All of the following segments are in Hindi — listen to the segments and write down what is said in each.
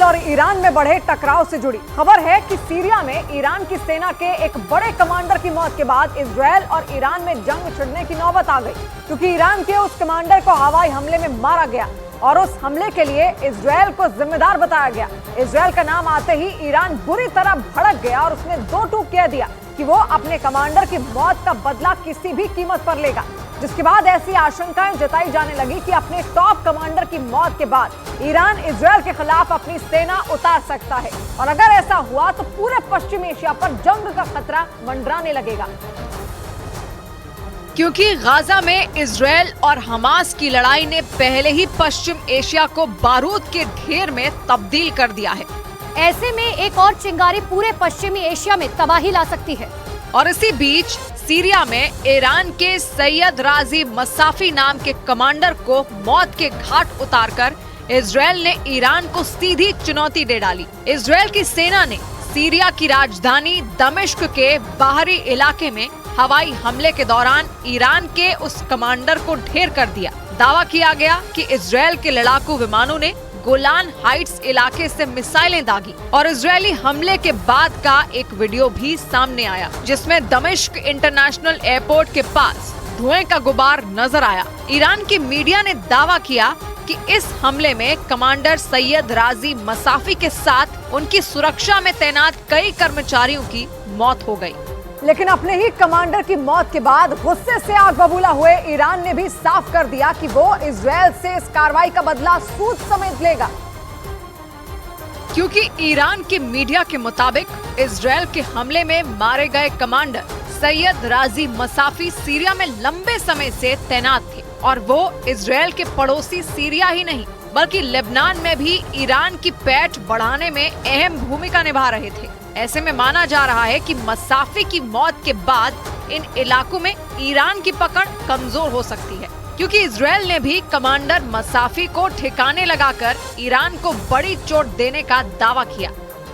इजरायल और ईरान में बढ़े टकराव से जुड़ी खबर है कि सीरिया में ईरान की सेना के एक बड़े कमांडर की मौत के बाद इजरायल और ईरान में जंग छिड़ने की नौबत आ गई, क्योंकि ईरान के उस कमांडर को हवाई हमले में मारा गया और उस हमले के लिए इजरायल को जिम्मेदार बताया गया। इजरायल का नाम आते ही ईरान बुरी तरह भड़क गया और उसने दो टूक कह दिया कि वो अपने कमांडर की मौत का बदला किसी भी कीमत पर लेगा, जिसके बाद ऐसी आशंकाएं जताई जाने लगी कि अपने टॉप कमांडर की मौत के बाद ईरान इजरायल के खिलाफ अपनी सेना उतार सकता है और अगर ऐसा हुआ तो पूरे पश्चिम एशिया पर जंग का खतरा मंडराने लगेगा। क्योंकि गाजा में इजरायल और हमास की लड़ाई ने पहले ही पश्चिम एशिया को बारूद के ढेर में तब्दील कर दिया है। ऐसे में एक और चिंगारी पूरे पश्चिमी एशिया में तबाही ला सकती है। और इसी बीच सीरिया में ईरान के सैयद राजी मसाफी नाम के कमांडर को मौत के घाट उतारकर इजरायल ने ईरान को सीधी चुनौती दे डाली। इजरायल की सेना ने सीरिया की राजधानी दमिश्क के बाहरी इलाके में हवाई हमले के दौरान ईरान के उस कमांडर को ढेर कर दिया। दावा किया गया कि इजरायल के लड़ाकू विमानों ने गोलान हाइट्स इलाके से मिसाइलें दागी और इजरायली हमले के बाद का एक वीडियो भी सामने आया, जिसमें दमिश्क इंटरनेशनल एयरपोर्ट के पास धुएं का गुबार नजर आया। ईरान की मीडिया ने दावा किया कि इस हमले में कमांडर सैयद राजी मसाफी के साथ उनकी सुरक्षा में तैनात कई कर्मचारियों की मौत हो गई। लेकिन अपने ही कमांडर की मौत के बाद गुस्से से आग बबूला हुए ईरान ने भी साफ कर दिया कि वो इजरायल से इस कार्रवाई का बदला सूद समेत लेगा, क्योंकि ईरान के मीडिया के मुताबिक इजरायल के हमले में मारे गए कमांडर सैयद राजी मसाफी सीरिया में लंबे समय से तैनात थे और वो इजरायल के पड़ोसी सीरिया ही नहीं बल्कि लेबनान में भी ईरान की पैठ बढ़ाने में अहम भूमिका निभा रहे थे। ऐसे में माना जा रहा है कि मसाफी की मौत के बाद इन इलाकों में ईरान की पकड़ कमजोर हो सकती है, क्योंकि इजरायल ने भी कमांडर मसाफी को ठिकाने लगाकर ईरान को बड़ी चोट देने का दावा किया।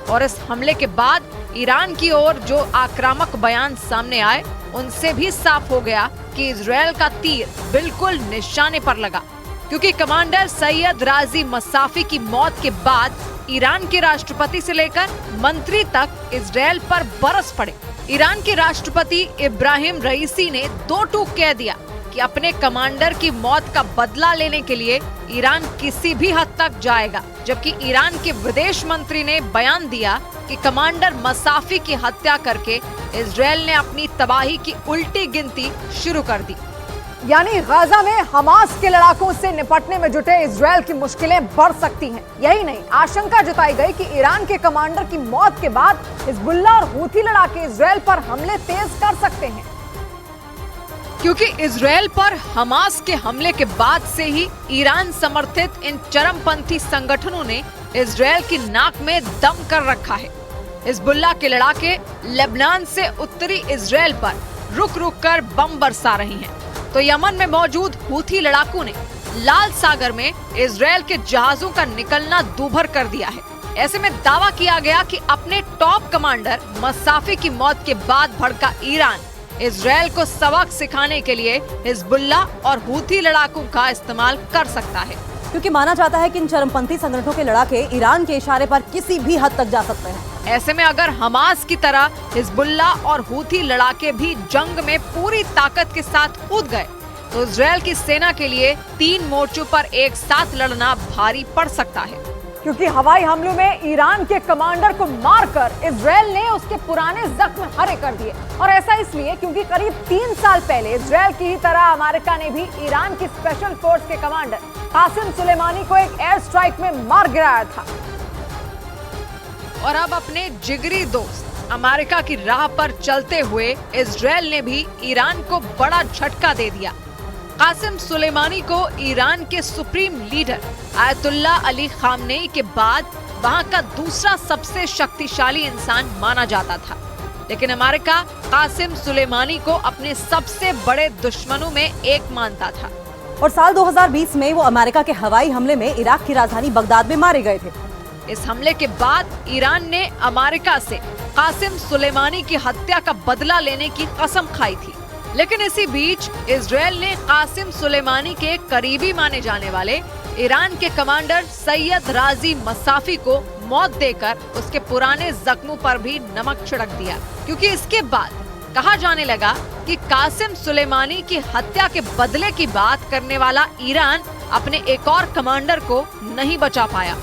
और इस हमले के बाद ईरान की ओर जो आक्रामक बयान सामने आए उनसे भी साफ हो गया कि इजरायल का तीर बिल्कुल निशाने पर लगा, क्योंकि कमांडर सैयद राजी मसाफी की मौत के बाद ईरान के राष्ट्रपति से लेकर मंत्री तक इजरायल पर बरस पड़े। ईरान के राष्ट्रपति इब्राहिम रईसी ने दो टूक कह दिया कि अपने कमांडर की मौत का बदला लेने के लिए ईरान किसी भी हद तक जाएगा, जबकि ईरान के विदेश मंत्री ने बयान दिया कि कमांडर मसाफी की हत्या करके इजरायल ने अपनी तबाही की उल्टी गिनती शुरू कर दी। यानी गाजा में हमास के लड़ाकों से निपटने में जुटे इजरायल की मुश्किलें बढ़ सकती हैं। यही नहीं, आशंका जताई गई कि ईरान के कमांडर की मौत के बाद हिजबुल्लाह और हूथी लड़ाके इजरायल पर हमले तेज कर सकते हैं, क्योंकि इजरायल पर हमास के हमले के बाद से ही ईरान समर्थित इन चरमपंथी संगठनों ने इजरायल की नाक में दम कर रखा है। हिजबुल्लाह के लड़ाके लेबनान से उत्तरी इजरायल पर रुक रुक कर बम बरसा रही हैं, तो यमन में मौजूद हूथी लड़ाकों ने लाल सागर में इजरायल के जहाजों का निकलना दूभर कर दिया है। ऐसे में दावा किया गया कि अपने टॉप कमांडर मसाफी की मौत के बाद भड़का ईरान इजरायल को सबक सिखाने के लिए हिजबुल्लाह और हूथी लड़ाकों का इस्तेमाल कर सकता है, क्योंकि माना जाता है कि इन चरमपंथी संगठनों के लड़ाके ईरान के इशारे पर किसी भी हद तक जा सकते हैं। ऐसे में अगर हमास की तरह हिजबुल्लाह और हूथी लड़ाके भी जंग में पूरी ताकत के साथ कूद गए तो इजरायल की सेना के लिए 3 मोर्चों पर एक साथ लड़ना भारी पड़ सकता है, क्योंकि हवाई हमलों में ईरान के कमांडर को मारकर इजरायल ने उसके पुराने जख्म हरे कर दिए। और ऐसा इसलिए क्योंकि करीब 3 साल पहले इजरायल की ही तरह अमेरिका ने भी ईरान की स्पेशल फोर्स के कमांडर कासिम सुलेमानी को एक एयर स्ट्राइक में मार गिराया था। और अब अपने जिगरी दोस्त अमेरिका की राह पर चलते हुए इजरायल ने भी ईरान को बड़ा झटका दे दिया। कासिम सुलेमानी को ईरान के supreme leader Ayatollah Ali Khamenei के बाद वहां का दूसरा सबसे शक्तिशाली इंसान माना जाता था, लेकिन अमेरिका कासिम सुलेमानी को अपने सबसे बड़े दुश्मनों में एक मानता था। और साल 2020 में वो अमेरिका के हवाई हमले में इराक की राजधानी बगदाद में मारे गए थे। इस हमले के बाद ईरान ने अमेरिका से कासिम सुलेमानी की हत्या का बदला लेने की कसम खाई थी, लेकिन इसी बीच इजरायल ने कासिम सुलेमानी के करीबी माने जाने वाले ईरान के कमांडर सैयद राजी मसाफी को मौत देकर उसके पुराने जख्मों पर भी नमक छिड़क दिया, क्योंकि इसके बाद कहा जाने लगा कि कासिम सुलेमानी की हत्या के बदले की बात करने वाला ईरान अपने एक और कमांडर को नहीं बचा पाया।